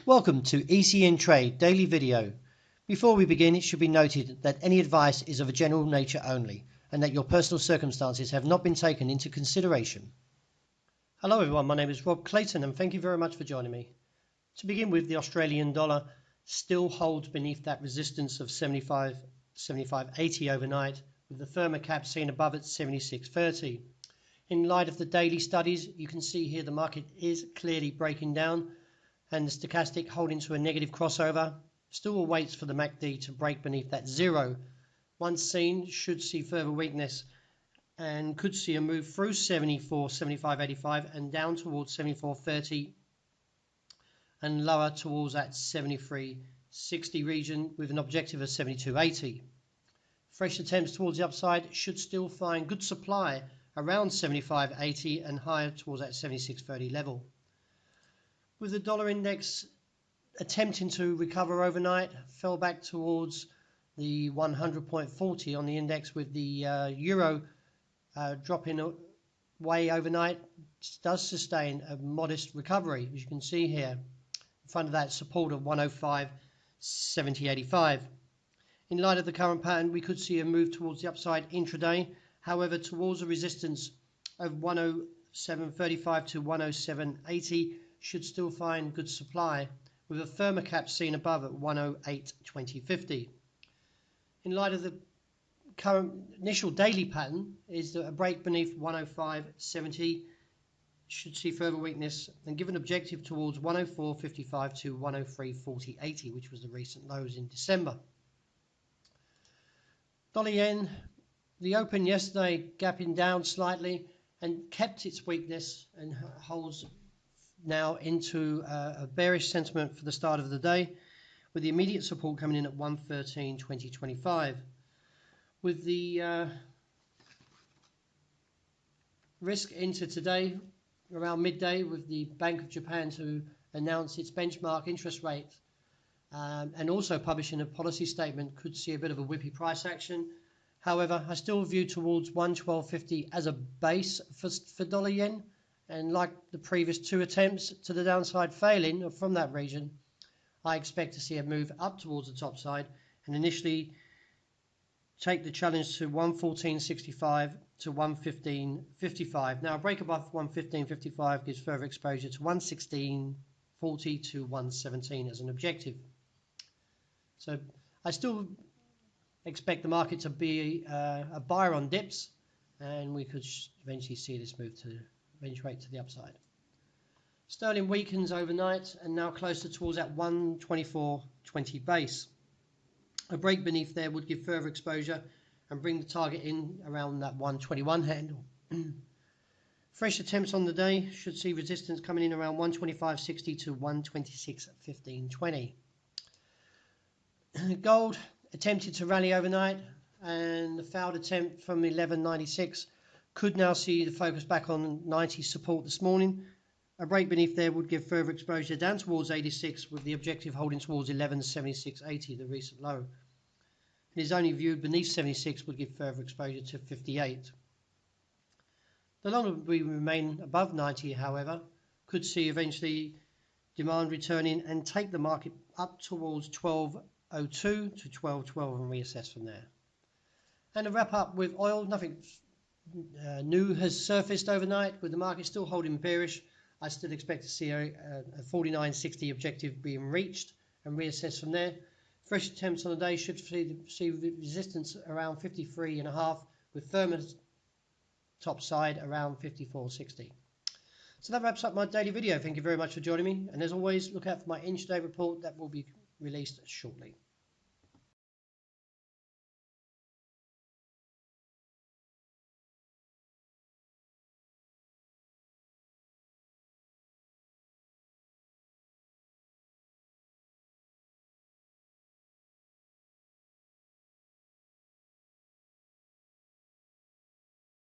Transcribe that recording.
Welcome to ECN Trade Daily Video. Before we begin, it should be noted that any advice is of a general nature only and that your personal circumstances have not been taken into consideration. Hello everyone, my name is Rob Clayton and thank you very much for joining me. To begin with, the Australian dollar still holds beneath that resistance of 75.80 overnight, with the firmer cap seen above at 76.30. In light of the daily studies, you can see here the market is clearly breaking down and the stochastic holding to a negative crossover. Still awaits for the MACD to break beneath that zero. Once seen, should see further weakness and could see a move through 75.85 and down towards 74.30 and lower towards that 73.60 region with an objective of 72.80. Fresh attempts towards the upside should still find good supply around 75.80 and higher towards that 76.30 level. With the dollar index attempting to recover overnight, fell back towards the 100.40 on the index, with the euro dropping away overnight, does sustain a modest recovery, as you can see here, in front of that support of 105.7085. In light of the current pattern, we could see a move towards the upside intraday, however, towards a resistance of 107.35 to 107.80 should still find good supply, with a firmer cap seen above at 108.2050. In light of the current initial daily pattern, is that a break beneath 105.70 should see further weakness and give an objective towards 104.55 to 103.4080, which was the recent lows in December. Dollar yen, the open yesterday gapping down slightly and kept its weakness and holds now into a bearish sentiment for the start of the day, with the immediate support coming in at 113.2025. With the risk into today around midday, with the Bank of Japan to announce its benchmark interest rate and also publishing a policy statement, could see a bit of a whippy price action. However, I still view towards 112.50 as a base for dollar yen. And like the previous two attempts to the downside failing from that region, I expect to see a move up towards the top side and initially take the challenge to 114.65 to 115.55. Now, a break above 115.55 gives further exposure to 116.40 to 117 as an objective. So I still expect the market to be a buyer on dips, and we could eventually see this move to eventuate to the upside. Sterling weakens overnight and now closer towards that 124.20 base. A break beneath there would give further exposure and bring the target in around that 121 handle. Fresh attempts on the day should see resistance coming in around 125.60 to 126.1520. Gold attempted to rally overnight, and the failed attempt from 11.96 could now see the focus back on 90 support this morning. A break beneath there would give further exposure down towards 86, with the objective holding towards 11.7680, the recent low. It is only viewed beneath 76 would give further exposure to 58. The longer we remain above 90, however, could see eventually demand returning and take the market up towards 12.02 to 12.12 and reassess from there. And to wrap up with oil, nothing new has surfaced overnight, with the market still holding bearish. I still expect to see a 49.60 objective being reached and reassess from there. Fresh attempts on the day should see resistance around 53.5, with firmer top side around 54.60. So that wraps up my daily video. Thank you very much for joining me, and as always, look out for my intraday report that will be released shortly.